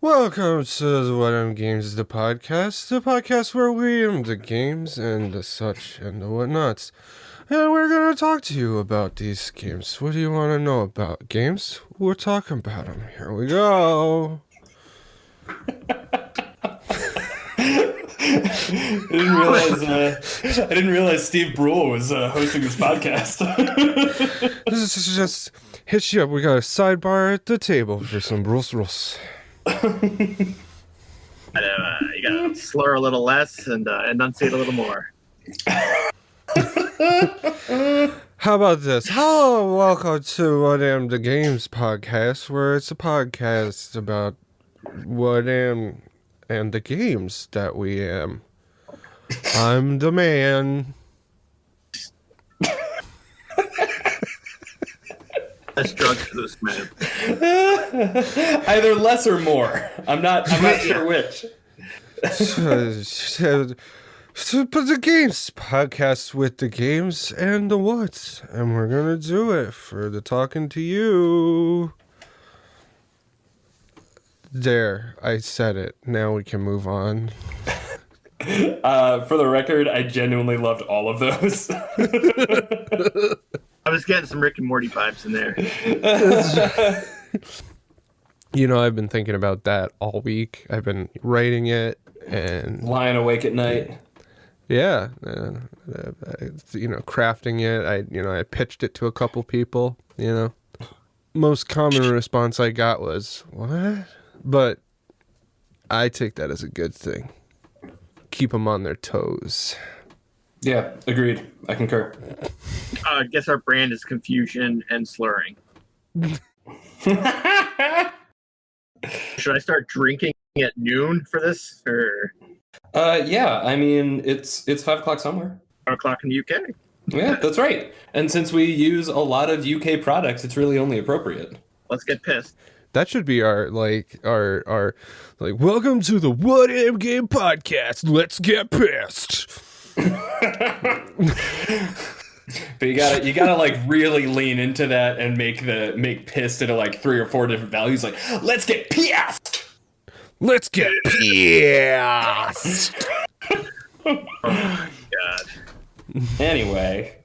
Welcome to the What Am Games, the podcast where we am the games and the such and the whatnots. And we're going to talk to you about these games. What do you want to know about games? We're talking about them. Here we go. I didn't realize Steve Brule was hosting this podcast. This is just hit you up. We got a sidebar at the table for some rules. You gotta slur a little less and enunciate a little more. How about this? Hello, welcome to What Am the Games podcast, where it's a podcast about what am and the games that we am. I'm the man. That's drugs for this man. Either less or more. I'm not sure which. But the games podcast with the games and the what, and we're gonna do it for the talking to you. There, I said it. Now we can move on. For the record, I genuinely loved all of those. I was getting some Rick and Morty vibes in there. You know, I've been thinking about that all week. I've been writing it and Lying awake at night. yeah, crafting it. I pitched it to a couple people. Most common response I got was what, but I take that as a good thing. Keep them on their toes. Yeah, agreed. I concur. I guess our brand is confusion and slurring. Should I start drinking at noon for this? Or Yeah, I mean it's 5 o'clock somewhere. 5 o'clock in the UK? Yeah, that's right. And since we use a lot of UK products, it's really only appropriate. Let's get pissed. That should be our welcome to the What Am Game podcast. Let's get pissed. But you gotta like really lean into that and make pissed into like 3 or 4 different values. Like, let's get pissed. Let's get pissed. Oh my god. Anyway,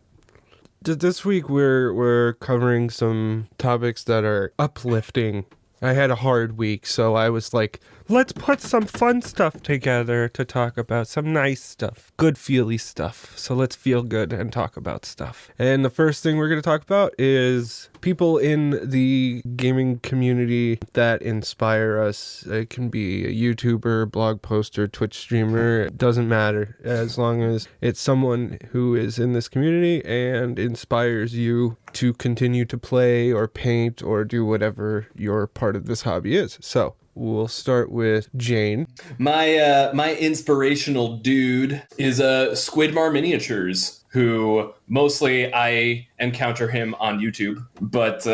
This week we're covering some topics that are uplifting. I had a hard week, so I was like, let's put some fun stuff together to talk about, some nice stuff, good feely stuff. So let's feel good and talk about stuff. And the first thing we're going to talk about is people in the gaming community that inspire us. It can be a YouTuber, blog poster, Twitch streamer. It doesn't matter, as long as it's someone who is in this community and inspires you to continue to play or paint or do whatever your part of this hobby is. So we'll start with Jane. my inspirational dude is Squidmar Miniatures, who mostly I encounter him on YouTube. But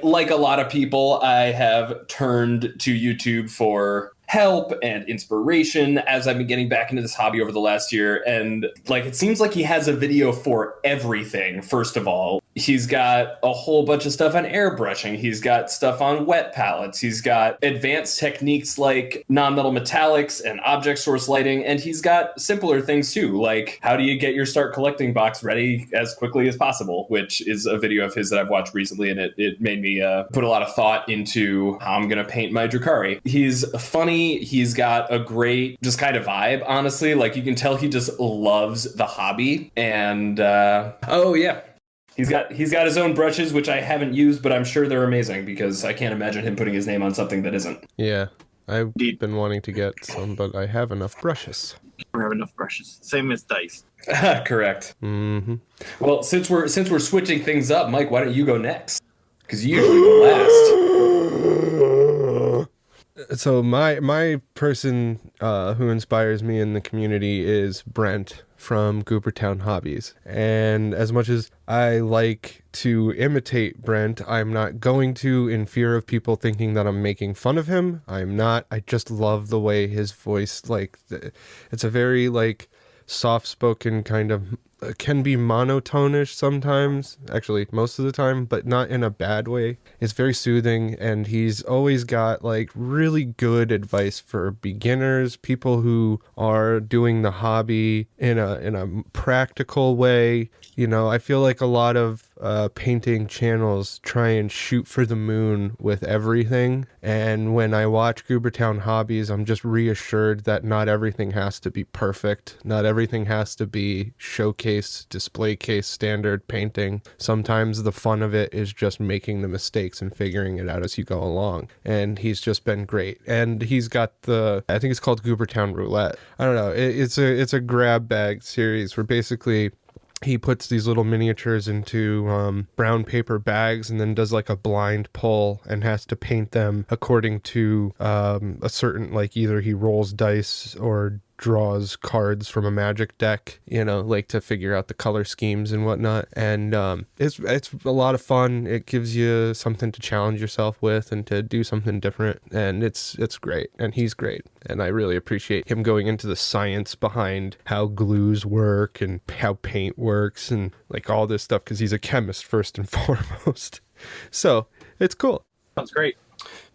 like a lot of people, I have turned to YouTube for help and inspiration as I've been getting back into this hobby over the last year. And like, it seems like he has a video for everything. First of all, he's got a whole bunch of stuff on airbrushing. He's got stuff on wet palettes. He's got advanced techniques like non-metal metallics and object source lighting. And he's got simpler things too, like how do you get your start collecting box ready as quickly as possible, which is a video of his that I've watched recently. And it made me put a lot of thought into how I'm going to paint my Drukhari. He's funny. He's got a great just kind of vibe, honestly. Like, you can tell he just loves the hobby. And oh yeah, he's got his own brushes, which I haven't used, but I'm sure they're amazing because I can't imagine him putting his name on something that isn't. Yeah, I've been wanting to get some, but I have enough brushes. We have enough brushes. Same as dice. Correct. Mm-hmm. Well, since we're switching things up, Mike, why don't you go next? Because you usually go last. So my person who inspires me in the community is Brent from Goobertown Hobbies. And as much as I like to imitate Brent, I'm not going to, in fear of people thinking that I'm making fun of him. I'm not. I just love the way his voice, it's a very soft-spoken kind of can be monotonish sometimes, actually most of the time, but not in a bad way. It's very soothing, and he's always got like really good advice for beginners, people who are doing the hobby in a practical way. You know, I feel like a lot of painting channels try and shoot for the moon with everything, and when I watch Goobertown Hobbies, I'm just reassured that not everything has to be perfect. Not everything has to be showcase, display case standard painting. Sometimes the fun of it is just making the mistakes and figuring it out as you go along. And he's just been great. And he's got I think it's called Goobertown Roulette. I don't know. It's a grab bag series where basically he puts these little miniatures into brown paper bags and then does like a blind pull and has to paint them according to a certain, like either he rolls dice or draws cards from a magic deck, you know, like to figure out the color schemes and whatnot. And it's a lot of fun. It gives you something to challenge yourself with and to do something different. And it's great. And he's great. And I really appreciate him going into the science behind how glues work and how paint works and like all this stuff, because he's a chemist first and foremost. So it's cool. Sounds great.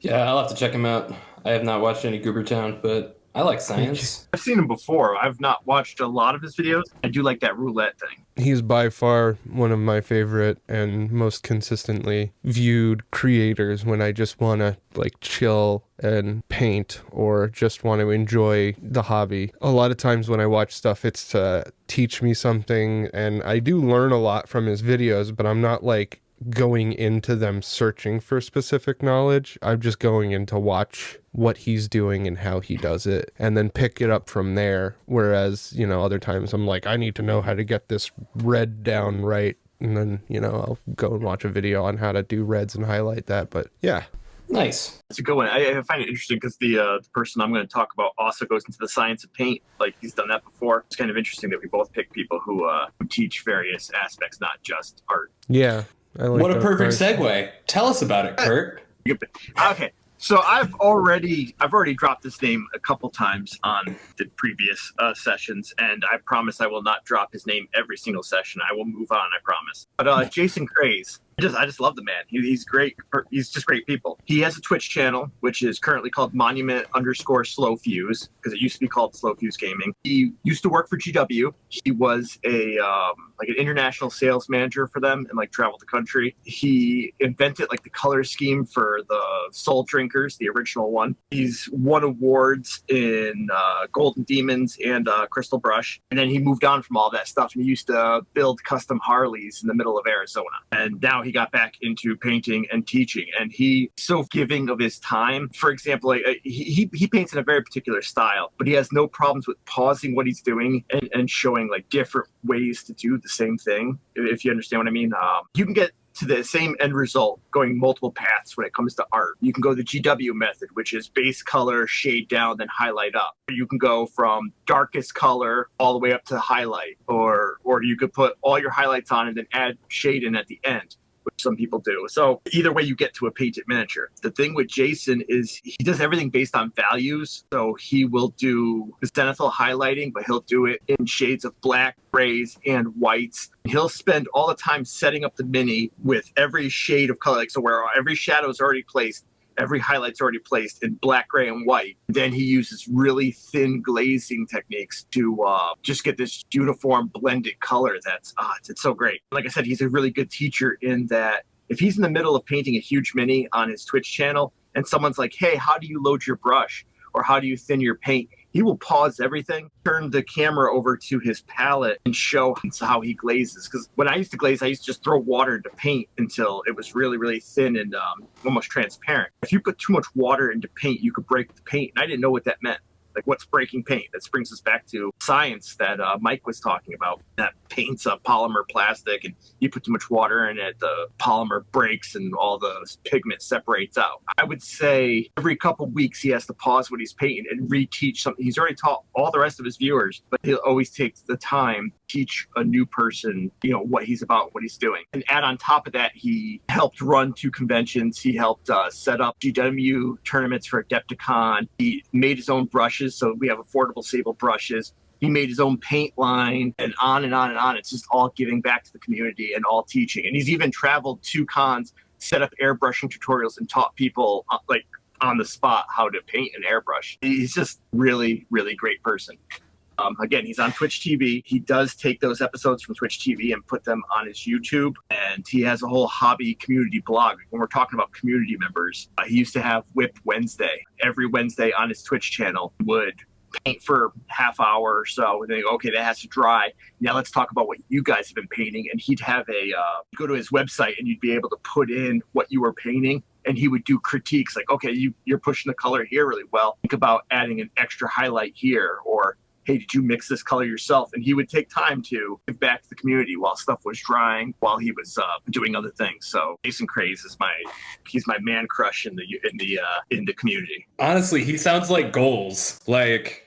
Yeah, I'll have to check him out. I have not watched any Goobertown, but I like science. I've seen him before. I've not watched a lot of his videos. I do like that roulette thing. He's by far one of my favorite and most consistently viewed creators when I just want to like chill and paint or just want to enjoy the hobby. A lot of times when I watch stuff, it's to teach me something, and I do learn a lot from his videos, but I'm not like going into them searching for specific knowledge. I'm just going in to watch what he's doing and how he does it and then pick it up from there. Whereas, you know, other times I'm like, I need to know how to get this red down right. And then, you know, I'll go and watch a video on how to do reds and highlight that. But yeah. Nice. It's a good one. I find it interesting because the person I'm going to talk about also goes into the science of paint. Like he's done that before. It's kind of interesting that we both pick people who teach various aspects, not just art. Yeah. I like what a perfect part. segue. Tell us about it, Kurt. Okay. So I've already dropped this name a couple times on the previous sessions, and I promise I will not drop his name every single session. I will move on, I promise. But Jason Craze, I just love the man. He's great. He's just great people. He has a Twitch channel, which is currently called Monument_Slow Fuse, because it used to be called Slow Fuse Gaming. He used to work for GW. He was a like an international sales manager for them and like traveled the country. He invented like the color scheme for the Soul Drinkers, the original one. He's won awards in Golden Demons and Crystal Brush. And then he moved on from all that stuff, and he used to build custom Harleys in the middle of Arizona. And now he got back into painting and teaching, and he's so giving of his time. For example, like, he paints in a very particular style, but he has no problems with pausing what he's doing and showing like different ways to do the same thing, if you understand what I mean. You can get to the same end result going multiple paths when it comes to art. You can go the GW method, which is base color, shade down, then highlight up. You can go from darkest color all the way up to highlight, or you could put all your highlights on and then add shade in at the end, which some people do. So either way you get to a painted miniature. The thing with Jason is he does everything based on values. So he will do zenithal highlighting, but he'll do it in shades of black, grays, and whites. He'll spend all the time setting up the mini with every shade of color, like so where every shadow is already placed, every highlight's already placed in black, gray, and white. Then he uses really thin glazing techniques to just get this uniform blended color that's it's so great. Like I said, he's a really good teacher in that if he's in the middle of painting a huge mini on his Twitch channel and someone's like, hey, how do you load your brush? Or how do you thin your paint? He will pause everything, turn the camera over to his palette, and show how he glazes. Because when I used to glaze, I used to just throw water into paint until it was really, really thin and almost transparent. If you put too much water into paint, you could break the paint. And I didn't know what that meant. Like, what's breaking paint? That brings us back to science that Mike was talking about. That paint's a polymer plastic, and you put too much water in it, the polymer breaks and all the pigment separates out. I would say every couple weeks he has to pause what he's painting and reteach something. He's already taught all the rest of his viewers, but he'll always take the time to teach a new person, you know, what he's about, what he's doing. And add on top of that, he helped run 2 conventions. He helped set up GW tournaments for Adepticon. He made his own brushes. So we have affordable sable brushes. He made his own paint line and on and on and on. It's just all giving back to the community and all teaching. And he's even traveled to cons, set up airbrushing tutorials, and taught people like on the spot how to paint and airbrush. He's just really, really great person. Again, he's on Twitch TV. He does take those episodes from Twitch TV and put them on his YouTube. And he has a whole hobby community blog. When we're talking about community members, he used to have Whip Wednesday. Every Wednesday on his Twitch channel would paint for half hour or so. And then go, okay, that has to dry. Now let's talk about what you guys have been painting. And he'd have go to his website and you'd be able to put in what you were painting. And he would do critiques like, okay, you're pushing the color here really well. Think about adding an extra highlight here, or hey, did you mix this color yourself? And he would take time to give back to the community while stuff was drying, while he was doing other things. So Jason Craze is he's my man crush in the community. Honestly, he sounds like goals. Like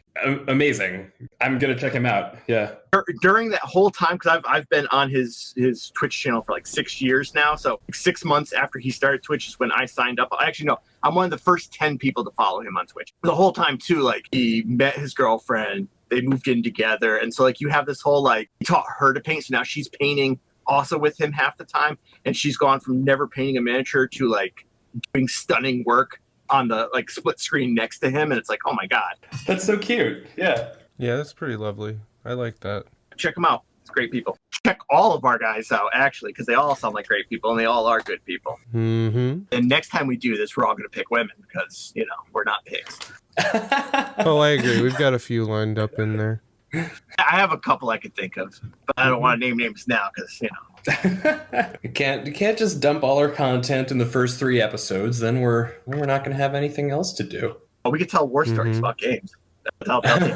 amazing. I'm gonna check him out. Yeah. During that whole time, because I've been on his Twitch channel for like 6 years now. So 6 months after he started Twitch is when I signed up. Actually, no, I'm one of the first 10 people to follow him on Twitch. The whole time too, like he met his girlfriend. They moved in together. And so like you have this whole like, he taught her to paint. So now she's painting also with him half the time. And she's gone from never painting a miniature to like doing stunning work on the like split screen next to him. And it's like, oh my God. That's so cute. Yeah. Yeah, that's pretty lovely. I like that. Check them out. It's great people. Check all of our guys out, actually, because they all sound like great people and they all are good people. Mm-hmm. And next time we do this, we're all going to pick women because, we're not pigs. Oh, I agree. We've got a few lined up in there. I have a couple I could think of, but I don't want to name names now because, You can't just dump all our content in the first 3 episodes. Then we're not going to have anything else to do. Well, we could tell war stories about games. That'll take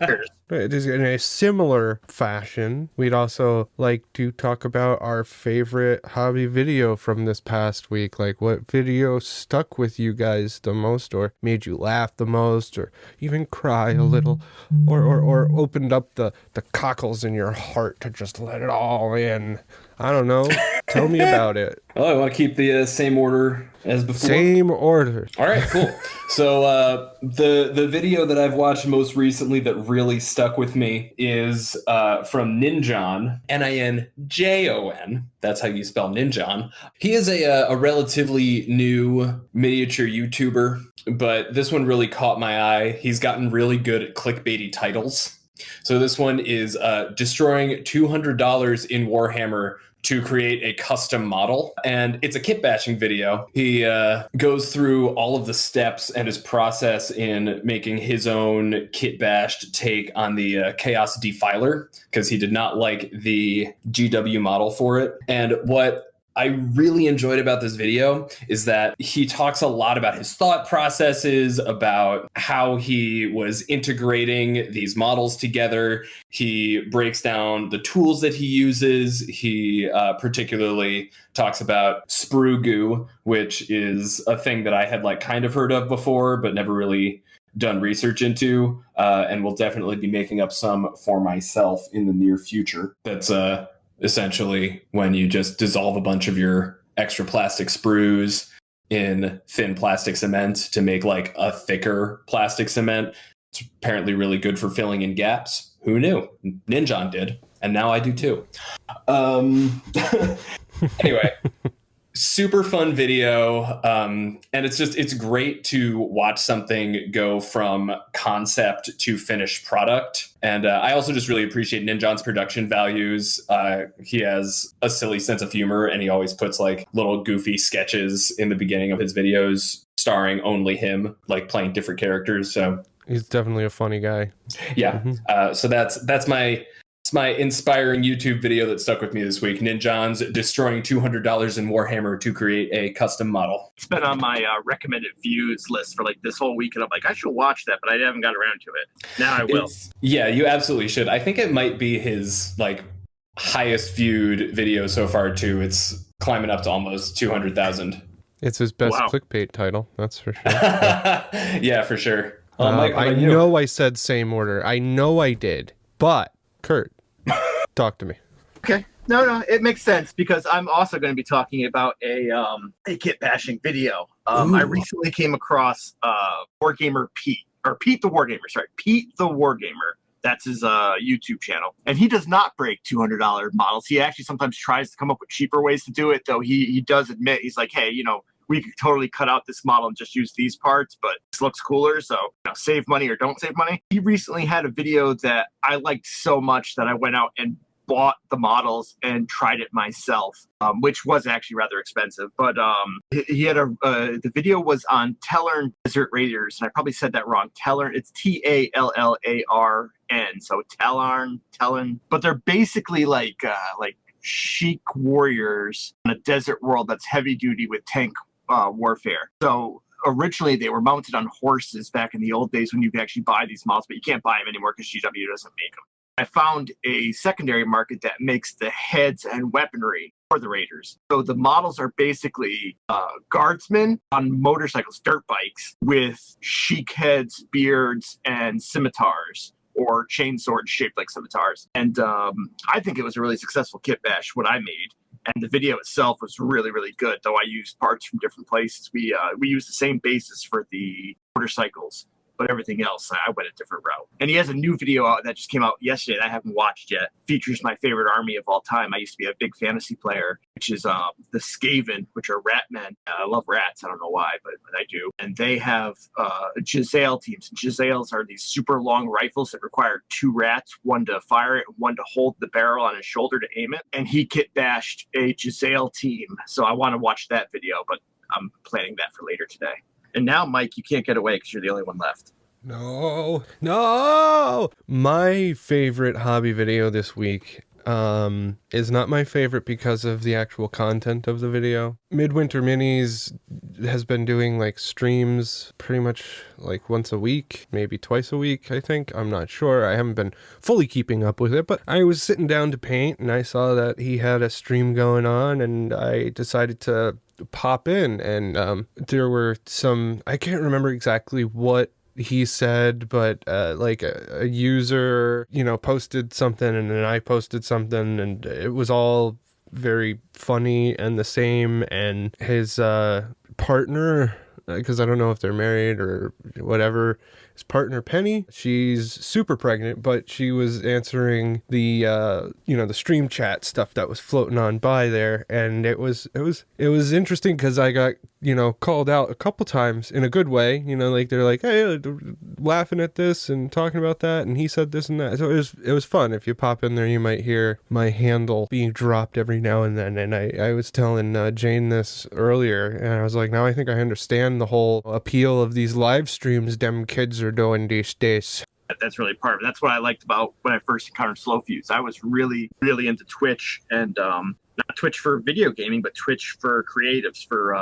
years. It is in a similar fashion. We'd also like to talk about our favorite hobby video from this past week. Like what video stuck with you guys the most, or made you laugh the most, or even cry a little, or opened up the cockles in your heart to just let it all in. I don't know. Tell me about it. Oh, I want to keep the same order as before. Same order. All right, cool. So the video that I've watched most recently that really stuck with me is from Ninjon, Ninjon. That's how you spell Ninjon. He is a relatively new miniature YouTuber, but this one really caught my eye. He's gotten really good at clickbaity titles. So this one is destroying $200 in Warhammer to create a custom model. And it's a kit bashing video. He goes through all of the steps and his process in making his own kit bashed take on the Chaos Defiler, because he did not like the GW model for it. And what I really enjoyed about this video is that he talks a lot about his thought processes, about how he was integrating these models together. He breaks down the tools that he uses. He particularly talks about sprue goo, which is a thing that I had kind of heard of before, but never really done research into, and will definitely be making up some for myself in the near future. That's essentially when you just dissolve a bunch of your extra plastic sprues in thin plastic cement to make a thicker plastic cement. It's apparently really good for filling in gaps. Who knew? Ninjon did, and now I do too. Anyway, super fun video, and it's great to watch something go from concept to finished product. And I also just really appreciate Ninjon's production values. He has a silly sense of humor, and he always puts little goofy sketches in the beginning of his videos starring only him, playing different characters. So he's definitely a funny guy. Yeah. So that's my inspiring YouTube video that stuck with me this week. Ninjon's destroying $200 in Warhammer to create a custom model. It's been on my recommended views list for this whole week, and I'm I should watch that, but I haven't got around to it. Now I will. Yeah, you absolutely should. I think it might be his highest viewed video so far too. It's climbing up to almost 200,000. It's his best clickbait title, that's for sure. Yeah, for sure. Mike, I know I said same order. I know I did, but Kurt, talk to me. Okay. No, it makes sense because I'm also going to be talking about a kit bashing video. I recently came across Wargamer Pete the Wargamer. That's his YouTube channel. And he does not break $200 models. He actually sometimes tries to come up with cheaper ways to do it, though he does admit, he's like, hey, we could totally cut out this model and just use these parts, but this looks cooler, so save money or don't save money. He recently had a video that I liked so much that I went out and bought the models and tried it myself, which was actually rather expensive. But he had the video was on Tellarn Desert Raiders, and I probably said that wrong. Tellarn, it's Tallarn, so Tellarn. But they're basically like chic warriors in a desert world that's heavy duty with tank warfare. So originally they were mounted on horses back in the old days when you could actually buy these models, but you can't buy them anymore because GW doesn't make them. I found a secondary market that makes the heads and weaponry for the Raiders. So the models are basically guardsmen on motorcycles, dirt bikes, with chic heads, beards, and scimitars, or chain swords shaped like scimitars. And I think it was a really successful kit bash, what I made. And the video itself was really, really good, though I used parts from different places. We used the same basis for the motorcycles, but everything else, I went a different route. And he has a new video out that just came out yesterday that I haven't watched yet. Features my favorite army of all time. I used to be a big fantasy player, which is the Skaven, which are rat men. I love rats. I don't know why, but I do. And they have Giselle teams. And Giselles are these super long rifles that require 2 rats, one to fire it, one to hold the barrel on his shoulder to aim it. And he kit bashed a Giselle team. So I want to watch that video, but I'm planning that for later today. And now, Mike, you can't get away because you're the only one left. No. My favorite hobby video this week is not my favorite because of the actual content of the video. Midwinter Minis has been doing like streams pretty much like once a week, maybe twice a week, I think. I'm not sure. I haven't been fully keeping up with it, but I was sitting down to paint and I saw that he had a stream going on and I decided to pop in, and there were some, I can't remember exactly what he said, but like a user, posted something and then I posted something and it was all very funny and the same. And his partner, because I don't know if they're married or whatever, his partner Penny, she's super pregnant, but she was answering the the stream chat stuff that was floating on by there, and it was interesting because I got called out a couple times in a good way. Like they're like, hey, laughing at this and talking about that, and he said this and that. So it was fun. If you pop in there, you might hear my handle being dropped every now and then. And I was telling Jane this earlier, and I was like, now I think I understand the whole appeal of these live streams them kids are doing these days. That's really part of it. That's what I liked about when I first encountered Slow Fuse. I was really, really into Twitch, and not Twitch for video gaming, but Twitch for creatives, for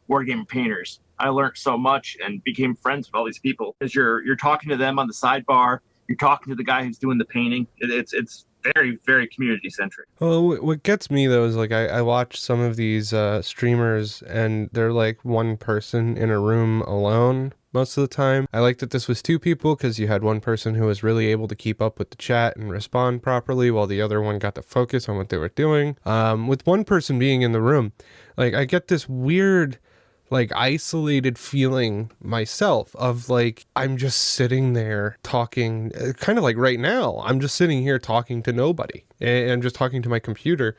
wargaming painters. I learned so much and became friends with all these people because you're talking to them on the sidebar. You're talking to the guy who's doing the painting. It's very, very community centric. Well, what gets me though is like I watch some of these streamers and they're like one person in a room alone most of the time. I like that this was 2 people because you had one person who was really able to keep up with the chat and respond properly while the other one got to focus on what they were doing. With one person being in the room, like I get this weird like isolated feeling myself of like I'm just sitting there talking, kind of like right now I'm just sitting here talking to nobody and I'm just talking to my computer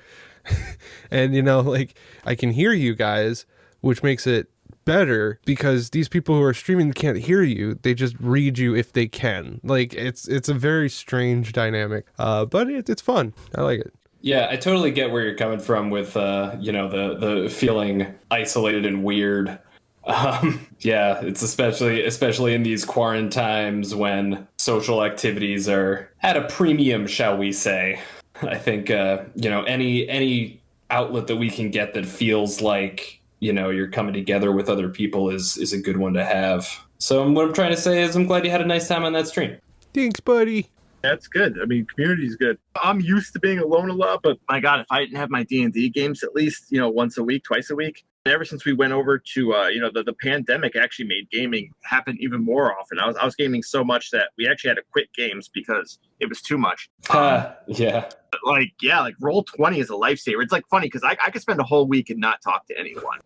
and like I can hear you guys, which makes it better because these people who are streaming can't hear you, they just read you if they can. Like it's a very strange dynamic, but it's fun. I like it. Yeah, I totally get where you're coming from with, the feeling isolated and weird. Yeah, it's especially in these quarantine times when social activities are at a premium, shall we say. I think, any outlet that we can get that feels like, you're coming together with other people is a good one to have. So what I'm trying to say is I'm glad you had a nice time on that stream. Thanks, buddy. That's good. I mean, community is good. I'm used to being alone a lot, but my God, if I didn't have my D&D games at least, once a week, twice a week, ever since we went over to, the pandemic actually made gaming happen even more often. I was gaming so much that we actually had to quit games because it was too much. Yeah. Like Roll20 is a lifesaver. It's like funny because I could spend a whole week and not talk to anyone.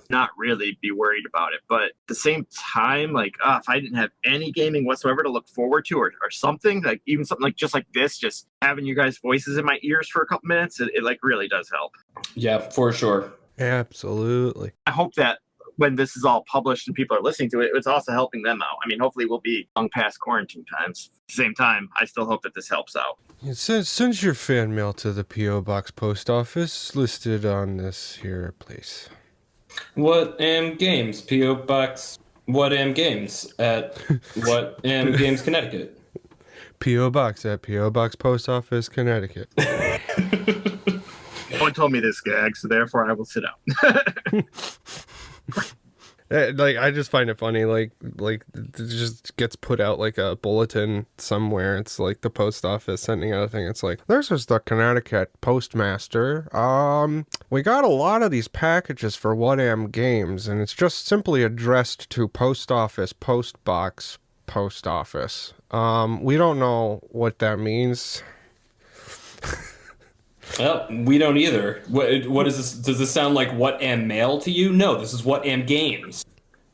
not really be worried about it. But at the same time, like if I didn't have any gaming whatsoever to look forward to or something, like even something like just like this, just having you guys' voices in my ears for a couple minutes, it like really does help. Yeah, for sure. Absolutely. I hope that when this is all published and people are listening to it, it's also helping them out. I mean, hopefully we'll be long past quarantine times. At the same time, I still hope that this helps out. Send your fan mail to the P.O. Box Post Office listed on this here place. What games? P.O. Box. What games? At what games, Connecticut? P.O. Box at P.O. Box Post Office, Connecticut. No one told me this gag, so therefore I will sit out. Like, I just find it funny, like it just gets put out like a bulletin somewhere. It's like the post office sending out a thing. It's like, this is the Connecticut postmaster. We got a lot of these packages for What Am Games, and it's just simply addressed to post office, post box, post office. We don't know what that means. Well, we don't either. What is this? Does this sound like What Am Mail to you? No, this is What Am Games.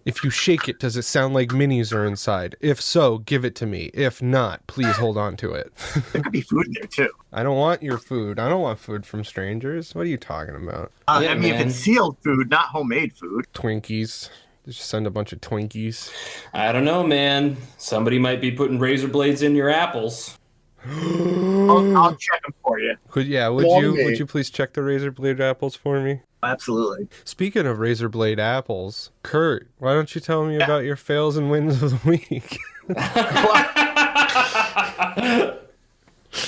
If you shake it, does it sound like minis are inside? If so, give it to me. If not, please hold on to it. There could be food in there too. I don't want your food. I don't want food from strangers. What are you talking about? I mean, man. if it's sealed food, not homemade food. Twinkies. Just send a bunch of Twinkies. I don't know, man. Somebody might be putting razor blades in your apples. I'll check them for you. Would you please check the razor blade apples for me? Absolutely. Speaking of razor blade apples, Kurt, why don't you tell me about your fails and wins of the week?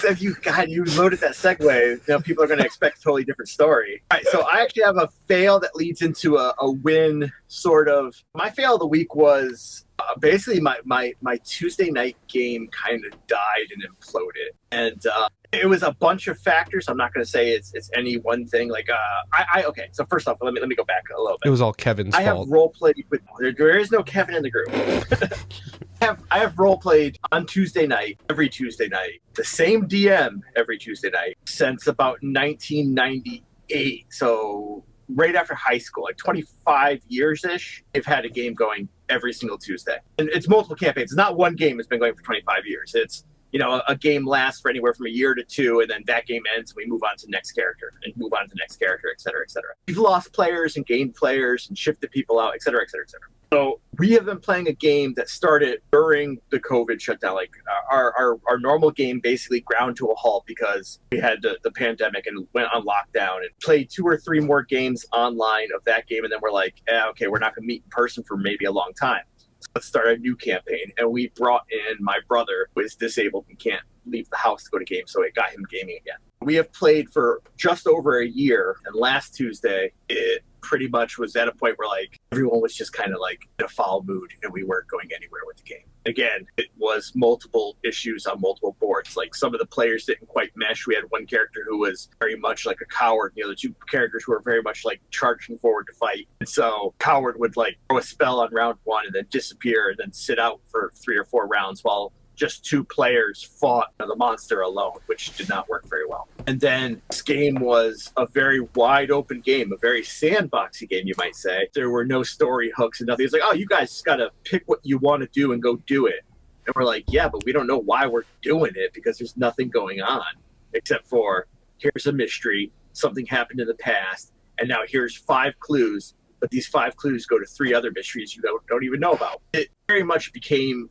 If you loaded that segue, people are going to expect a totally different story. All right, so I actually have a fail that leads into a win, sort of. My fail of the week was basically my Tuesday night game kind of died and imploded, and it was a bunch of factors. I'm not going to say it's any one thing. Like okay. So first off, let me go back a little bit. It was all Kevin's fault. I have role played with. There is no Kevin in the group. I have role played on Tuesday night, every Tuesday night, the same DM every Tuesday night since about 1998. So right after high school, like 25 years ish, I've had a game going every single Tuesday, and it's multiple campaigns. It's not one game that's been going for 25 years. It's a game lasts for anywhere from a year to two, and then that game ends, and we move on to the next character, and move on to the next character, et cetera, et cetera. We've lost players and gained players and shifted people out, et cetera, et cetera, et cetera. So we have been playing a game that started during the COVID shutdown. Like our normal game basically ground to a halt because we had the pandemic and went on lockdown, and played 2 or 3 more games online of that game. And then we're like, okay, we're not going to meet in person for maybe a long time. So let's start a new campaign. And we brought in my brother, who is disabled and can't leave the house to go to games. So it got him gaming again. We have played for just over a year. And last Tuesday, it pretty much was at a point where like everyone was just kind of like in a foul mood and we weren't going anywhere with the game. Again, it was multiple issues on multiple boards. Like some of the players didn't quite mesh. We had one character who was very much like a coward. The other 2 characters who were very much like charging forward to fight. And so coward would like throw a spell on round 1 and then disappear and then sit out for 3 or 4 rounds while just 2 players fought the monster alone, which did not work very well. And then this game was a very wide open game, a very sandboxy game, you might say. There were no story hooks and nothing. It's like, oh, you guys just got to pick what you want to do and go do it. And we're like, yeah, but we don't know why we're doing it because there's nothing going on except for here's a mystery, something happened in the past, and now here's 5 clues, but these 5 clues go to 3 other mysteries you don't even know about. It very much became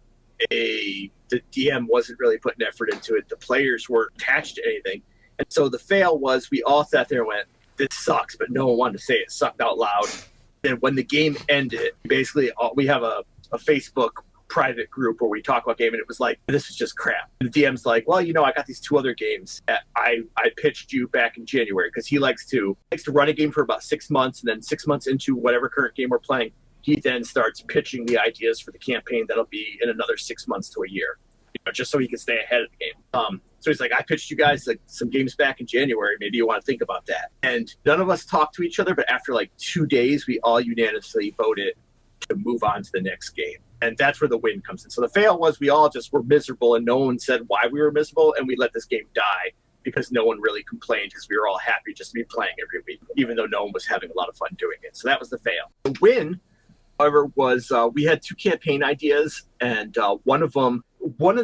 the DM wasn't really putting effort into it. The players weren't attached to anything. And so the fail was we all sat there and went, this sucks, but no one wanted to say it sucked out loud. And when the game ended, basically we have a Facebook private group where we talk about game, and it was like, this is just crap. And the DM's like, well, I got these 2 other games that I pitched you back in January, because he likes to run a game for about 6 months, and then 6 months into whatever current game we're playing, he then starts pitching the ideas for the campaign that'll be in another 6 months to a year, just so he can stay ahead of the game. So he's like, I pitched you guys like some games back in January. Maybe you want to think about that. And none of us talked to each other, but after like 2 days, we all unanimously voted to move on to the next game. And that's where the win comes in. So the fail was we all just were miserable, and no one said why we were miserable, and we let this game die because no one really complained because we were all happy just to be playing every week, even though no one was having a lot of fun doing it. So that was the fail. The win, however, was we had 2 campaign ideas, and one of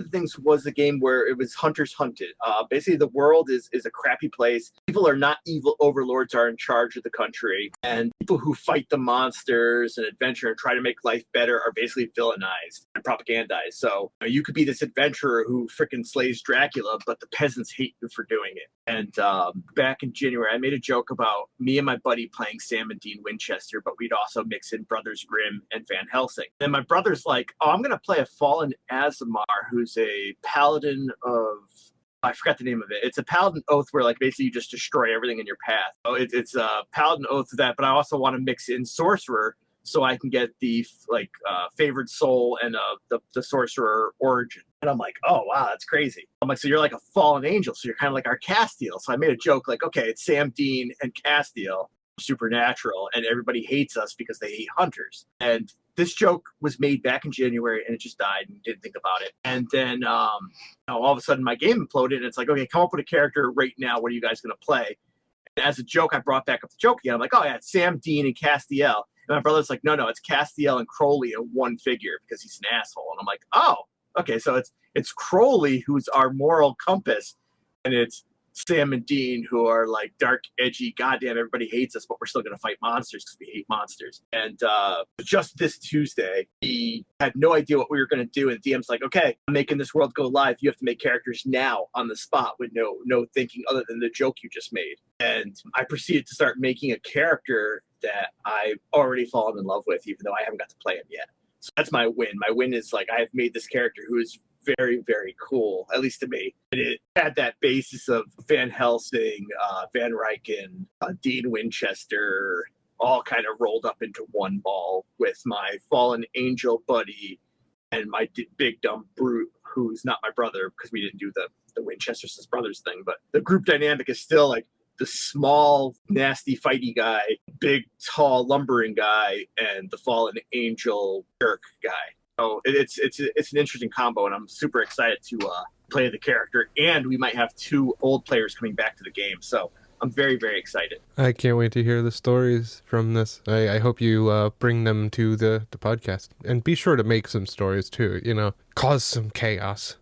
the things was a game where it was Hunters Hunted. Basically, the world is a crappy place. People are not evil overlords are in charge of the country, and people who fight the monsters and adventure and try to make life better are basically villainized and propagandized. So you could be this adventurer who freaking slays Dracula, but the peasants hate you for doing it. And back in January, I made a joke about me and my buddy playing Sam and Dean Winchester, but we'd also mix in Brothers Grimm and Van Helsing. And my brother's like, oh, I'm going to play a fallen Azamar who's a paladin of, I forgot the name of it. It's a paladin oath where like basically you just destroy everything in your path. So it's a paladin oath of that, but I also want to mix in sorcerer so I can get the favored soul and the sorcerer origin. And I'm like, oh wow, that's crazy. I'm like, so you're like a fallen angel, so you're kind of like our Castiel. So I made a joke like, okay, it's Sam, Dean, and Castiel, supernatural, and everybody hates us because they hate hunters. And this joke was made back in January, and it just died and didn't think about it. And then all of a sudden my game imploded, and it's like, okay, come up with a character right now. What are you guys going to play? And as a joke, I brought back up the joke again. I'm like, oh yeah, it's Sam, Dean, and Castiel. And my brother's like, no, it's Castiel and Crowley in one figure because he's an asshole. And I'm like, oh, okay, so it's Crowley who's our moral compass, and it's Sam and Dean who are like dark, edgy, goddamn, everybody hates us, but we're still going to fight monsters because we hate monsters. And just this Tuesday, he had no idea what we were going to do. And DM's like, okay, I'm making this world go live. You have to make characters now on the spot with no thinking other than the joke you just made. And I proceeded to start making a character that I've already fallen in love with, even though I haven't got to play him yet. So that's my win. My win is like I have made this character who is very, very cool, at least to me. And it had that basis of Van Helsing, Van Ryken, Dean Winchester, all kind of rolled up into one ball with my fallen angel buddy and my big dumb brute, who's not my brother because we didn't do the Winchesters as brothers thing. But the group dynamic is still like the small, nasty, fighty guy, big, tall, lumbering guy, and the fallen angel jerk guy. So it's an interesting combo, and I'm super excited to play the character. And we might have 2 old players coming back to the game, so I'm very, very excited. I can't wait to hear the stories from this. I hope you bring them to the podcast, and be sure to make some stories too. Cause some chaos.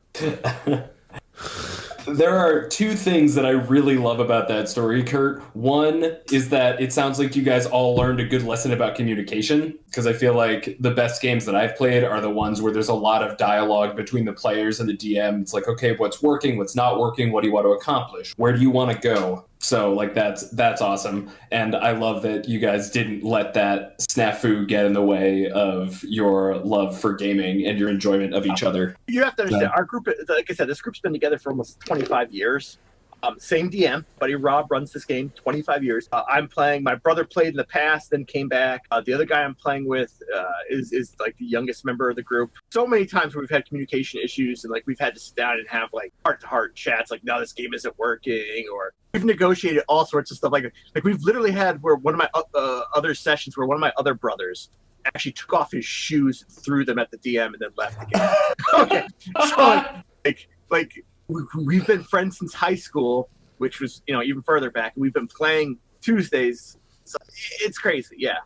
There are 2 things that I really love about that story, Kurt. One is that it sounds like you guys all learned a good lesson about communication, because I feel like the best games that I've played are the ones where there's a lot of dialogue between the players and the DM. It's like, okay, what's working, what's not working, what do you want to accomplish, where do you want to go? So like that's awesome. And I love that you guys didn't let that snafu get in the way of your love for gaming and your enjoyment of each other. You have to understand, our group, like I said, this group's been together for almost 25 years. Same DM, Buddy Rob runs this game 25 years. I'm playing, my brother played in the past, then came back. The other guy I'm playing with is like the youngest member of the group. So many times where we've had communication issues and like we've had to sit down and have like heart-to-heart chats like, no, this game isn't working, or we've negotiated all sorts of stuff. Like we've literally had where one of my other sessions where one of my other brothers actually took off his shoes, threw them at the DM, and then left the game. Okay, so like we've been friends since high school, which was, even further back. We've been playing Tuesdays. So it's crazy. Yeah.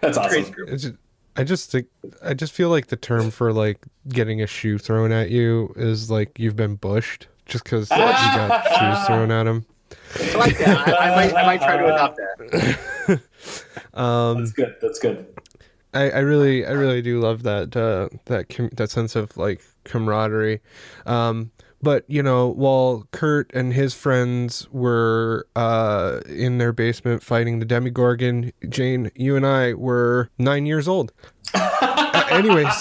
That's awesome. Crazy group. I just feel like the term for like getting a shoe thrown at you is like you've been bushed, just because you got shoes thrown at him. I like that. I might try to adopt that. That's good. I really do love that sense of like camaraderie. But, while Kurt and his friends were in their basement fighting the Demigorgon, Jane, you and I were 9 years old. Anyways.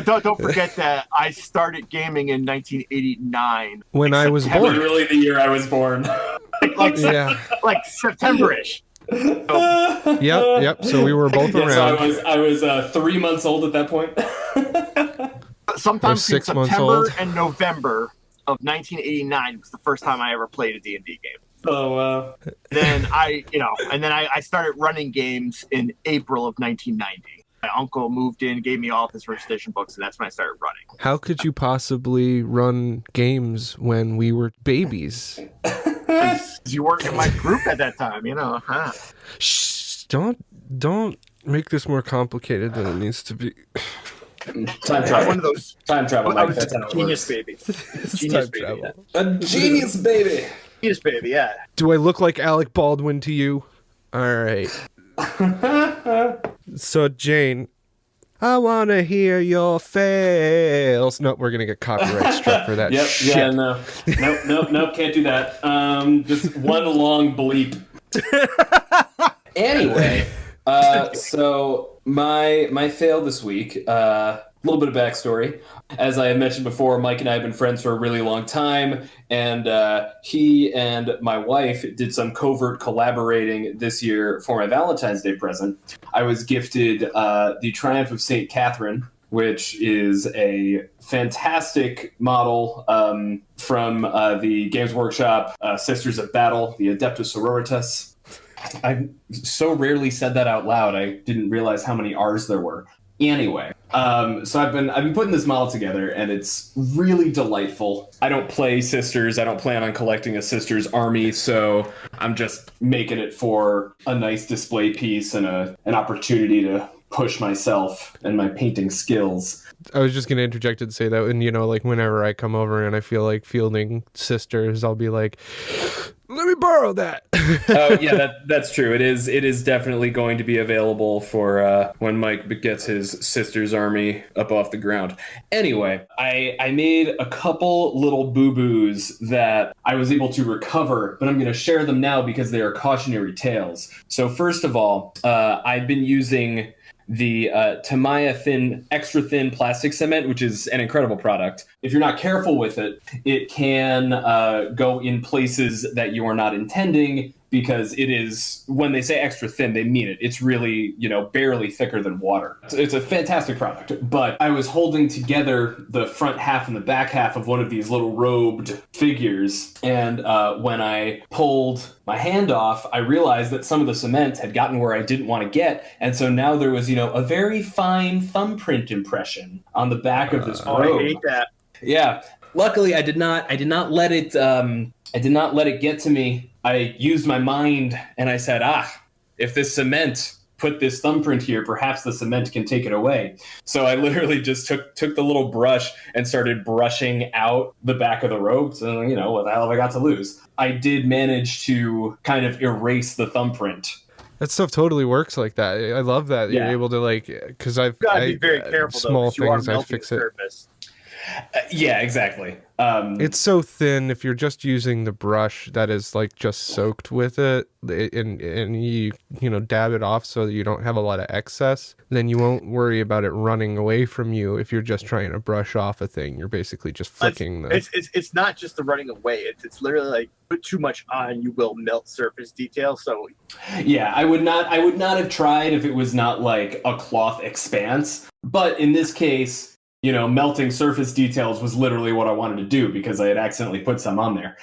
Don't forget that I started gaming in 1989. When I was born. Literally the year I was born. like September-ish. Yep. So we were both around. So I was 3 months old at that point. Sometimes between 6 months September old. and November of 1989 was the first time I ever played a D&D game. Oh wow! Then I started running games in April of 1990. My uncle moved in, gave me all of his first edition books, and that's when I started running. How could you possibly run games when we were babies? You weren't in my group at that time, huh? Shh! Don't make this more complicated than it needs to be. Time I'm travel. one of those. Time travel, I Mike. was That's a how it genius works. baby. It's Genius time baby. travel. A genius baby. Genius baby, yeah. Do I look like Alec Baldwin to you? All right. So, Jane, I want to hear your fails. No, we're going to get copyright struck for that Yep. shit. Yeah. No. Nope. Can't do that. Just one long bleep. Anyway, so my fail this week. A little bit of backstory. As I had mentioned before, Mike and I have been friends for a really long time, and he and my wife did some covert collaborating this year for my Valentine's Day present. I was gifted the Triumph of St. Catherine, which is a fantastic model from the Games Workshop Sisters of Battle, the Adeptus Sororitas. I so rarely said that out loud, I didn't realize how many R's there were. Anyway, so I've been putting this model together, and it's really delightful. I don't play Sisters. I don't plan on collecting a Sisters army, so I'm just making it for a nice display piece and an opportunity to push myself and my painting skills. I was just going to interject and say that, and like whenever I come over and I feel like fielding Sisters, I'll be like, let me borrow that. Oh yeah, that's true. It is definitely going to be available for when Mike gets his Sisters army up off the ground. Anyway, I made a couple little boo-boos that I was able to recover, but I'm going to share them now because they are cautionary tales. So first of all, I've been using the Tamiya extra thin plastic cement, which is an incredible product. If you're not careful with it, it can go in places that you are not intending, because it is, when they say extra thin, they mean it. It's really, barely thicker than water. It's a fantastic product. But I was holding together the front half and the back half of one of these little robed figures, and when I pulled my hand off, I realized that some of the cement had gotten where I didn't want to get, and so now there was, a very fine thumbprint impression on the back of this robe. I hate that. Yeah. Luckily, I did not let it. I did not let it get to me. I used my mind, and I said, if this cement put this thumbprint here, perhaps the cement can take it away. So I literally just took the little brush and started brushing out the back of the robe. So, what the hell have I got to lose? I did manage to kind of erase the thumbprint. That stuff totally works like that. I love that. Yeah. You're able to because I've You gotta be very careful, small though, 'cause you are things I melting fix the it. surface. Yeah, exactly. It's so thin. If you're just using the brush that is just soaked with it, and you dab it off so that you don't have a lot of excess, then you won't worry about it running away from you. If you're just trying to brush off a thing, you're basically just flicking It's not just the running away. It's literally like, put too much on, you will melt surface detail. So yeah, I would not have tried if it was not like a cloth expanse. But in this case, melting surface details was literally what I wanted to do because I had accidentally put some on there.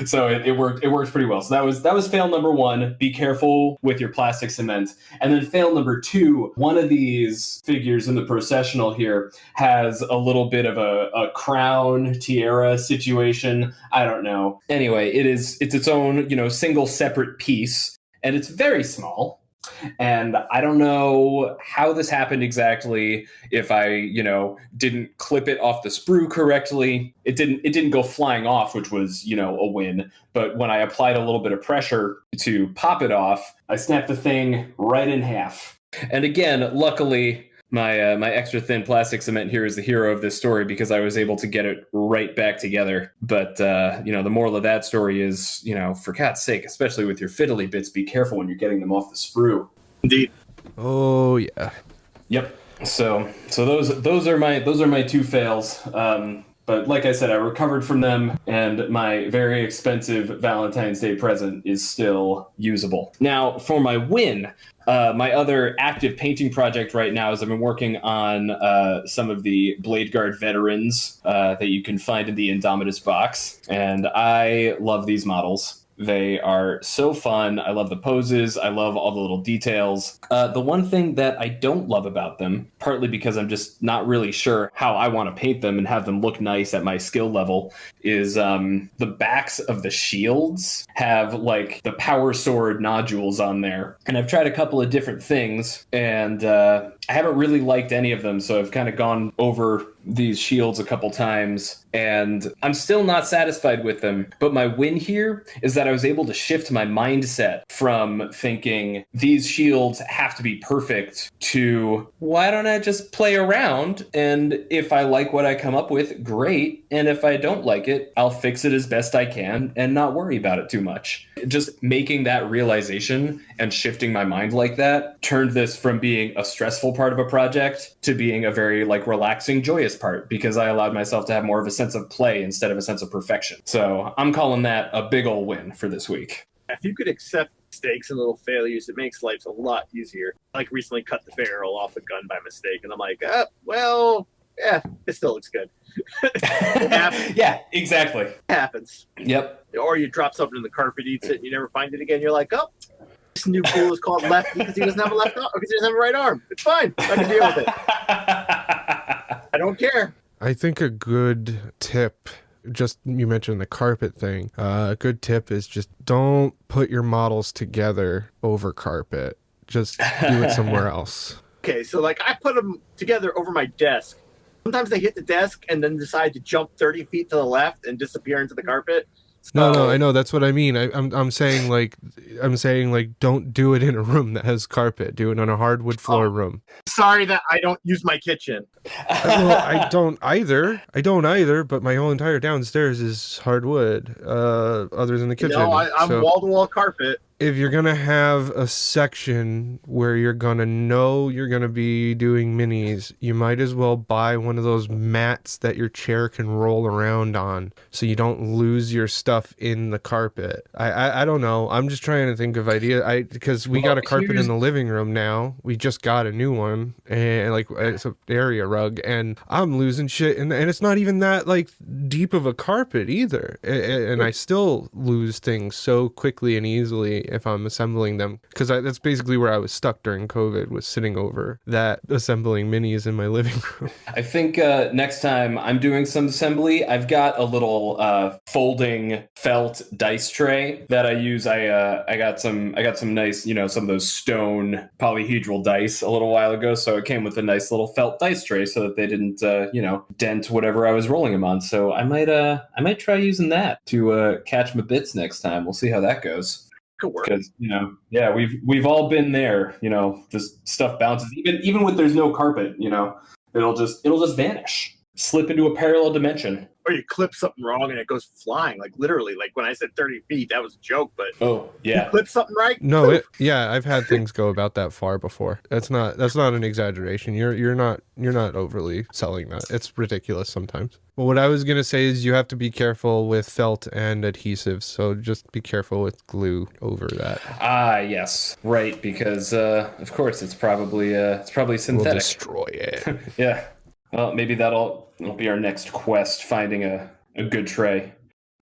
So it worked. It worked pretty well. So that was fail number one. Be careful with your plastic cement. And then fail number two, one of these figures in the processional here has a little bit of a crown tiara situation. I don't know. Anyway, it's its own, single separate piece, and it's very small. And I don't know how this happened exactly. If I, didn't clip it off the sprue correctly, it didn't go flying off, which was, a win. But when I applied a little bit of pressure to pop it off, I snapped the thing right in half. And again, luckily, my extra thin plastic cement here is the hero of this story because I was able to get it right back together. But, the moral of that story is, for God's sake, especially with your fiddly bits, be careful when you're getting them off the sprue. indeed. Oh yeah. Yep. So those are my two fails. But like I said, I recovered from them, and my very expensive Valentine's Day present is still usable. Now, for my win, my other active painting project right now is I've been working on some of the Blade Guard veterans that you can find in the Indomitus box, and I love these models. They are so fun. I love the poses. I love all the little details. The one thing that I don't love about them, partly because I'm just not really sure how I want to paint them and have them look nice at my skill level, is the backs of the shields have like the power sword nodules on there. And I've tried a couple of different things, and I haven't really liked any of them. So I've kind of gone over these shields a couple times, and I'm still not satisfied with them. But my win here is that I was able to shift my mindset from thinking these shields have to be perfect to why don't I just play around, and if I like what I come up with, great, and if I don't like it, I'll fix it as best I can and not worry about it too much. Just making that realization and shifting my mind like that turned this from being a stressful part of a project to being a very like relaxing, joyous part, because I allowed myself to have more of a sense of play instead of a sense of perfection. So I'm calling that a big ol' win for this week. If you could accept mistakes and little failures, it makes life a lot easier. Like recently cut the barrel off a gun by mistake, and I'm like, well, yeah, it still looks good. It happens. Yeah, exactly. It happens. Yep. Or you drop something in the carpet, eats it, and you never find it again. You're like, oh, this new fool is called lefty because he doesn't have a left arm, because he doesn't have a right arm. It's fine. I can deal with it. I don't care. I think a good tip, just you mentioned the carpet thing, a good tip is just don't put your models together over carpet. Just do it somewhere else. Okay, so like I put them together over my desk. Sometimes they hit the desk and then decide to jump 30 feet to the left and disappear into the carpet. No, I know, that's what I mean. I'm saying like don't do it in a room that has carpet. Do it on a hardwood floor room. Sorry that I don't use my kitchen. Well, I don't either. But my whole entire downstairs is hardwood. Other than the kitchen. No, I'm wall-to-wall carpet. If you're gonna have a section where you're gonna know you're gonna be doing minis, you might as well buy one of those mats that your chair can roll around on, so you don't lose your stuff in the carpet. I don't know. I'm just trying to think of ideas. Because we got a carpet in the living room now. We just got a new one, and like it's an area rug, and I'm losing shit, and it's not even that like deep of a carpet either, and I still lose things so quickly and easily if I'm assembling them, because that's basically where I was stuck during COVID, was sitting over that assembling minis in my living room. I think next time I'm doing some assembly, I've got a little folding felt dice tray that I use. I got some nice, some of those stone polyhedral dice a little while ago, so it came with a nice little felt dice tray so that they didn't dent whatever I was rolling them on. So I might try using that to catch my bits next time. We'll see how that goes. Because we've all been there. This stuff bounces even when there's no carpet. It'll just vanish, slip into a parallel dimension. Or you clip something wrong and it goes flying, like literally. Like when I said 30 feet, that was a joke, but you clip something right. No, I've had things go about that far before. That's not an exaggeration. You're not overly selling that. It's ridiculous sometimes. Well, what I was gonna say is you have to be careful with felt and adhesives, so just be careful with glue over that. Yes, right, because of course it's probably synthetic. We'll destroy it. Yeah. Well, maybe that'll be our next quest, finding a good tray.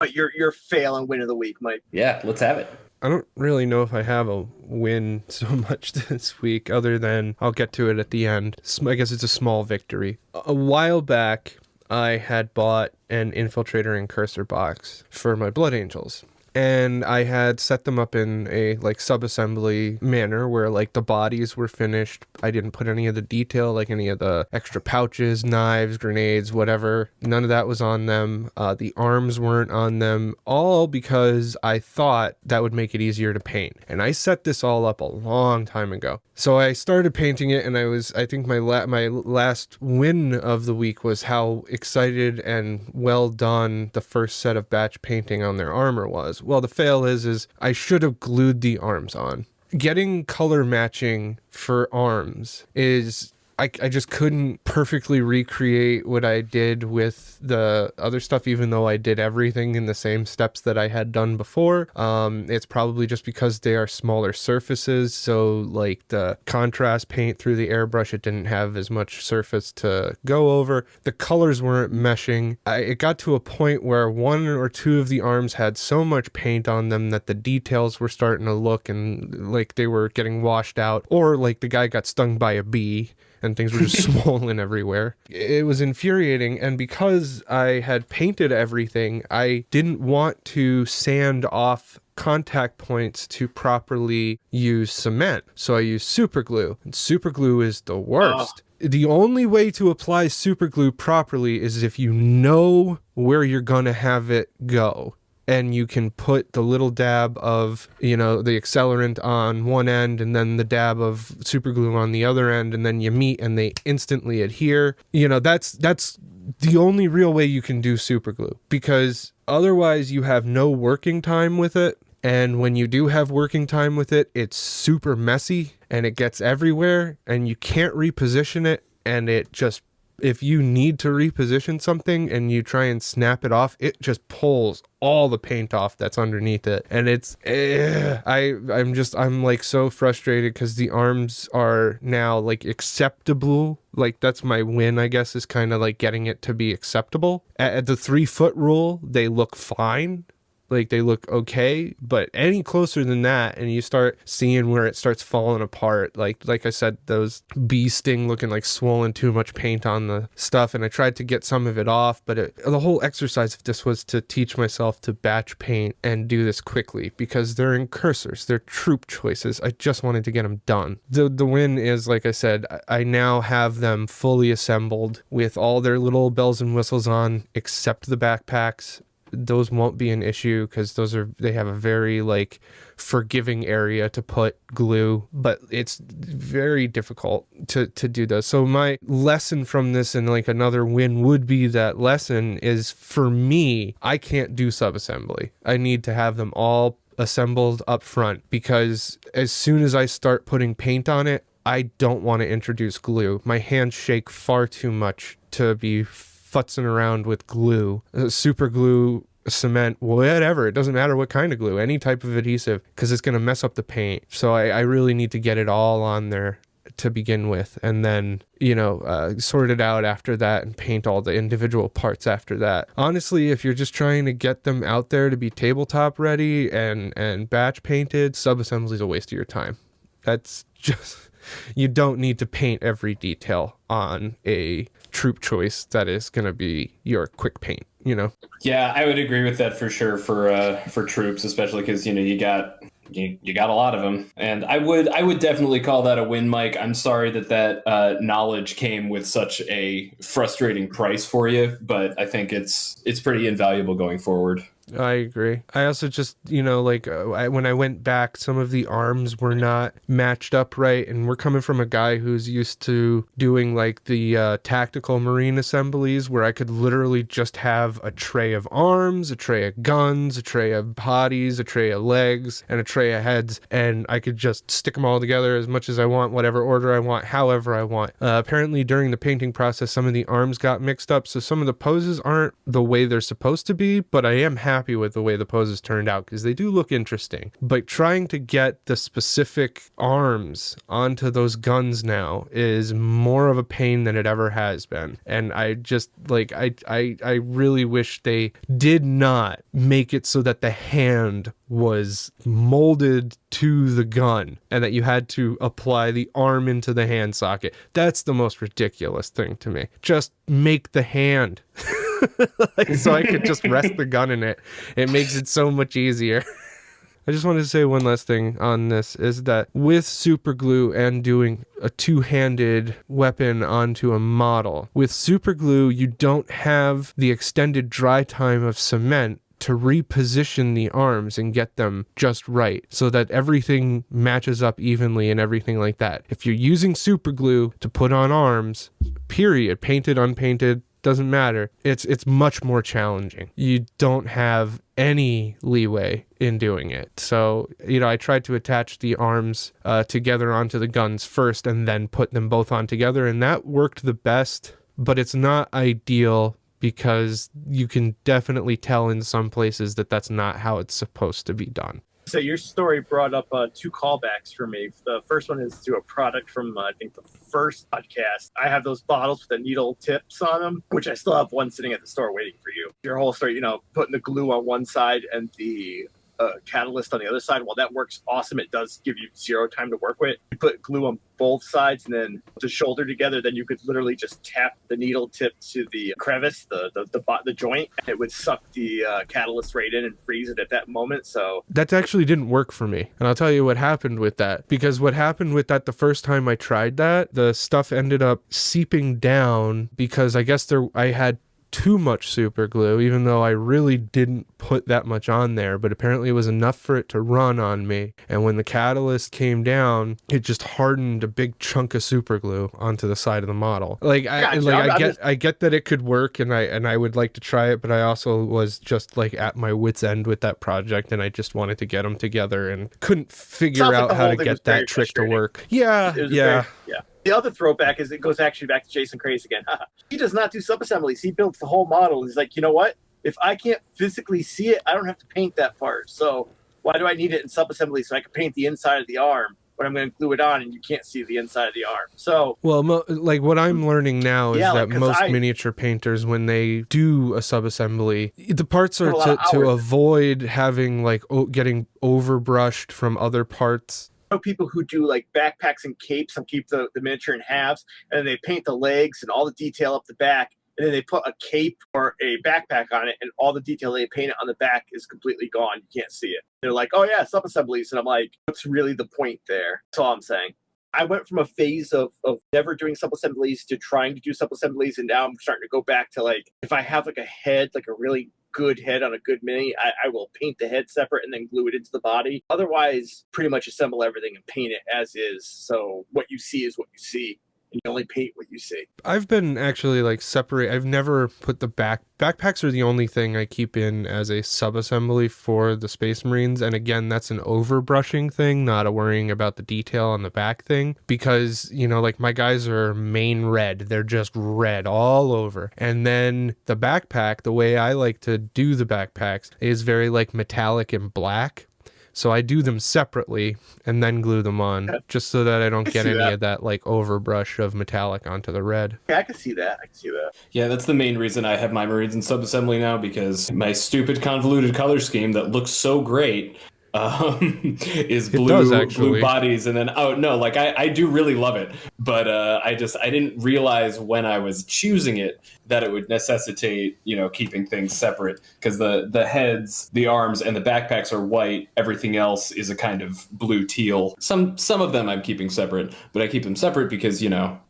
But your fail and win of the week, Mike. Yeah, let's have it. I don't really know if I have a win so much this week, other than I'll get to it at the end. I guess it's a small victory. A while back, I had bought an Infiltrator and Cursor box for my Blood Angels. And I had set them up in a like sub-assembly manner where like the bodies were finished. I didn't put any of the detail, like any of the extra pouches, knives, grenades, whatever. None of that was on them. The arms weren't on them, all because I thought that would make it easier to paint. And I set this all up a long time ago. So I started painting it, and I think my last win of the week was how excited and well done the first set of batch painting on their armor was. Well, the fail is I should have glued the arms on. Getting color matching for arms is I just couldn't perfectly recreate what I did with the other stuff, even though I did everything in the same steps that I had done before. It's probably just because they are smaller surfaces, so like the contrast paint through the airbrush, it didn't have as much surface to go over. The colors weren't meshing. It got to a point where one or two of the arms had so much paint on them that the details were starting to look and like they were getting washed out, or like the guy got stung by a bee and things were just swollen everywhere. It was infuriating, and because I had painted everything, I didn't want to sand off contact points to properly use cement. So I used super glue, and super glue is the worst. The only way to apply super glue properly is if you know where you're gonna have it go. And you can put the little dab of, the accelerant on one end and then the dab of super glue on the other end, and then you meet and they instantly adhere. That's the only real way you can do super glue, because otherwise you have no working time with it. And when you do have working time with it, it's super messy and it gets everywhere and you can't reposition it. And it just, if you need to reposition something and you try and snap it off, it just pulls all the paint off that's underneath it. And it's, I'm like so frustrated because the arms are now like acceptable. Like that's my win, I guess, is kind of like getting it to be acceptable. At the 3-foot rule, they look fine. Like they look okay, but any closer than that and you start seeing where it starts falling apart, like I said, those bee sting looking like swollen, too much paint on the stuff. And I tried to get some of it off, but the whole exercise of this was to teach myself to batch paint and do this quickly, because they're in cursors, they're troop choices. I just wanted to get them done. The win is, like I said, I now have them fully assembled with all their little bells and whistles on, except the backpacks. Those won't be an issue because they have a very like forgiving area to put glue, but it's very difficult to do those. So my lesson from this, and like another win would be that lesson is, for me, I can't do subassembly. I need to have them all assembled up front, because as soon as I start putting paint on it, I don't want to introduce glue. My hands shake far too much to be futzing around with glue, super glue, cement, whatever. It doesn't matter what kind of glue, any type of adhesive, because it's going to mess up the paint. So I really need to get it all on there to begin with, and then sort it out after that and paint all the individual parts after that. Honestly, if you're just trying to get them out there to be tabletop ready and batch painted, subassembly is a waste of your time. That's just, you don't need to paint every detail on a troop choice that is going to be your quick paint. Yeah, I would agree with that for sure for troops, especially because you got a lot of them, and I would definitely call that a win, Mike. I'm sorry that knowledge came with such a frustrating price for you, but I think it's pretty invaluable going forward. I agree. I also just, when I went back, some of the arms were not matched up right. And we're coming from a guy who's used to doing like the tactical marine assemblies, where I could literally just have a tray of arms, a tray of guns, a tray of bodies, a tray of legs, and a tray of heads. And I could just stick them all together as much as I want, whatever order I want, however I want. Apparently during the painting process, some of the arms got mixed up. So some of the poses aren't the way they're supposed to be, but I am happy with the way the poses turned out because they do look interesting. But trying to get the specific arms onto those guns now is more of a pain than it ever has been. And I just I really wish they did not make it so that the hand was molded to the gun and that you had to apply the arm into the hand socket. That's the most ridiculous thing to me. Just make the hand. So I could just rest the gun in it. It makes it so much easier. I just wanted to say one last thing on this, is that with super glue and doing a two-handed weapon onto a model, with super glue you don't have the extended dry time of cement to reposition the arms and get them just right so that everything matches up evenly and everything like that. If you're using super glue to put on arms, period, painted, unpainted, doesn't matter. It's much more challenging. You don't have any leeway in doing it. So, I tried to attach the arms together onto the guns first and then put them both on together, and that worked the best, but it's not ideal because you can definitely tell in some places that that's not how it's supposed to be done. So your story brought up 2 callbacks for me. The first one is to a product from, I think, the first podcast. I have those bottles with the needle tips on them, which I still have one sitting at the store waiting for you. Your whole story, putting the glue on one side and the catalyst on the other side. While that works awesome, it does give you 0 time to work with. You put glue on both sides and then the shoulder together, then you could literally just tap the needle tip to the crevice, the joint, and it would suck the catalyst right in and freeze it at that moment. So that actually didn't work for me, and I'll tell you what happened with that. Because what happened with that the first time I tried that, the stuff ended up seeping down because I guess I had too much super glue, even though I really didn't put that much on there, but apparently it was enough for it to run on me. And when the catalyst came down, it just hardened a big chunk of super glue onto the side of the model. I get that it could work, and I would like to try it, but I also was just like at my wit's end with that project, and I just wanted to get them together and couldn't figure out how to get that trick to work. Yeah. The other throwback is it goes actually back to Jason Craze again. He does not do sub-assemblies. He builds the whole model. He's like, you know what? If I can't physically see it, I don't have to paint that part. So why do I need it in sub-assembly so I can paint the inside of the arm when I'm going to glue it on and you can't see the inside of the arm? So, well, what I'm learning now is that most miniature painters, when they do a sub-assembly, the parts are to avoid having getting overbrushed from other parts. Know people who do like backpacks and capes and keep the miniature in halves, and then they paint the legs and all the detail up the back, and then they put a cape or a backpack on it, and all the detail they painted on the back is completely gone. You can't see it. They're like, oh yeah, sub-assemblies. And I'm like, what's really the point there? That's all I'm saying. I went from a phase of never doing sub-assemblies to trying to do sub-assemblies, and now I'm starting to go back to if I have a head, a really good head on a good mini, I will paint the head separate and then glue it into the body. Otherwise, pretty much assemble everything and paint it as is. So what you see is what you see. And you only paint what you see. I've been actually separate. I've never put the backpacks are the only thing I keep in as a sub-assembly for the Space Marines. And again, that's an overbrushing thing, not a worrying about the detail on the back thing. Because, my guys are main red. They're just red all over. And then the backpack, the way I like to do the backpacks is very metallic and black. So I do them separately and then glue them on, just so that I don't get any of that overbrush of metallic onto the red. Yeah, I can see that. Yeah, that's the main reason I have my Marines in sub-assembly now, because my stupid convoluted color scheme that looks so great is blue bodies, and then I do really love it, but I didn't realize when I was choosing it that it would necessitate keeping things separate, because the heads, the arms, and the backpacks are white. Everything else is a kind of blue teal. Some of them I'm keeping separate, but I keep them separate because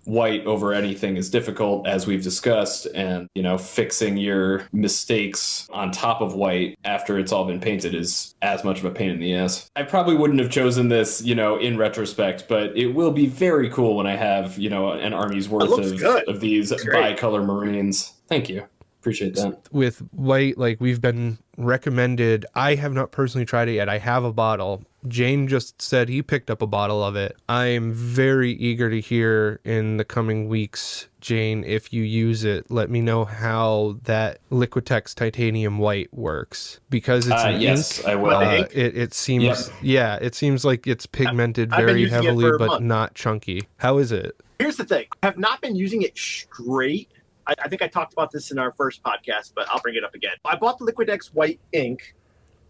white over anything is difficult, as we've discussed, and fixing your mistakes on top of white after it's all been painted is as much of a pain in the ass. I probably wouldn't have chosen this in retrospect, but it will be very cool when I have an army's worth of these bicolor Marines. Thank you. Appreciate that. With white, we've been recommended. I have not personally tried it yet. I have a bottle. Jane just said he picked up a bottle of it. I am very eager to hear in the coming weeks, Jane, if you use it, let me know how that Liquitex titanium white works, because it's an yes, ink. I will. It seems, it seems like it's pigmented very heavily, but not chunky. How is it? Here's the thing. I have not been using it straight. I think I talked about this in our first podcast, but I'll bring it up again. I bought the Liquitex white ink,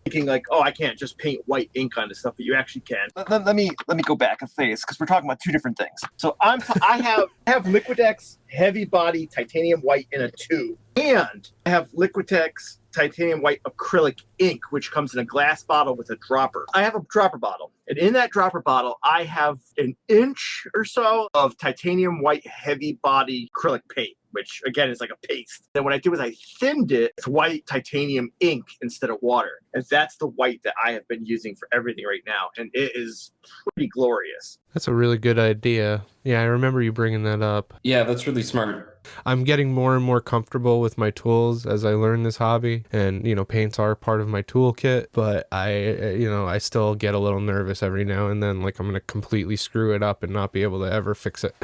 thinking I can't just paint white ink on this stuff, but you actually can. Let me go back a phase, because we're talking about 2 different things. So I have Liquitex heavy body titanium white in a tube, and I have Liquitex titanium white acrylic ink, which comes in a glass bottle with a dropper. I have a dropper bottle, and in that dropper bottle, I have an inch or so of titanium white heavy body acrylic paint, which again is like a paste. Then what I do is I thinned it with white titanium ink instead of water. And that's the white that I have been using for everything right now. And it is pretty glorious. That's a really good idea. Yeah, I remember you bringing that up. Yeah, that's really smart. I'm getting more and more comfortable with my tools as I learn this hobby, and paints are part of my toolkit, but I still get a little nervous every now and then, like I'm gonna completely screw it up and not be able to ever fix it.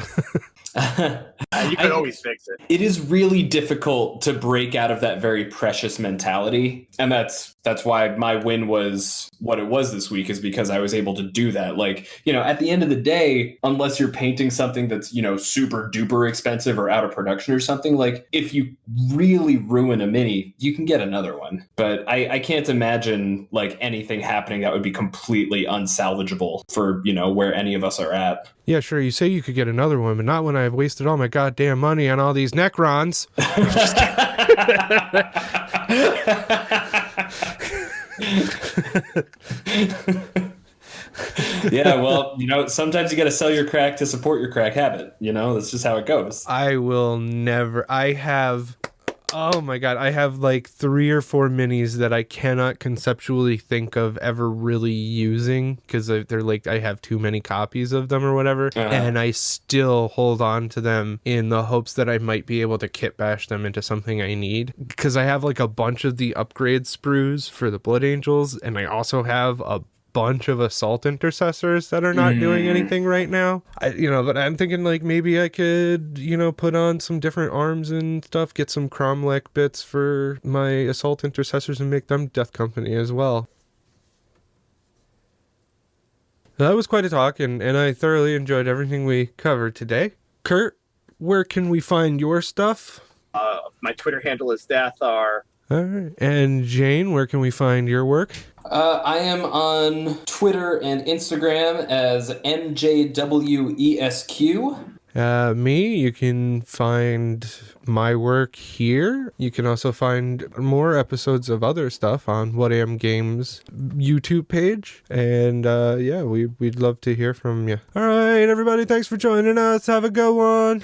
You can always fix it. It is really difficult to break out of that very precious mentality, and that's why my win was what it was this week, is because I was able to do that. Like, at the end of the day, unless you're painting something that's super duper expensive or out of production or something, like if you really ruin a mini, you can get another one. But I can't imagine like anything happening that would be completely unsalvageable for where any of us are at. Yeah, sure, you say you could get another one, but not when I've wasted all my goddamn money on all these Necrons. Yeah, well, sometimes you got to sell your crack to support your crack habit. That's just how it goes. Oh my god, I have like 3 or 4 minis that I cannot conceptually think of ever really using because they're like, I have too many copies of them or whatever, and I still hold on to them in the hopes that I might be able to kit bash them into something I need, because I have like a bunch of the upgrade sprues for the Blood Angels, and I also have a bunch of assault intercessors that are not doing anything right now. But I'm thinking like maybe I could, put on some different arms and stuff, get some Cromlech bits for my assault intercessors and make them Death Company as well. That was quite a talk, and I thoroughly enjoyed everything we covered today. Kurt, where can we find your stuff? My Twitter handle is Dathar. All right. And Jane, where can we find your work? I am on Twitter and Instagram as MJWESQ. Me, you can find my work here. You can also find more episodes of other stuff on What Am Games YouTube page. And we'd love to hear from you. All right, everybody, thanks for joining us. Have a good one.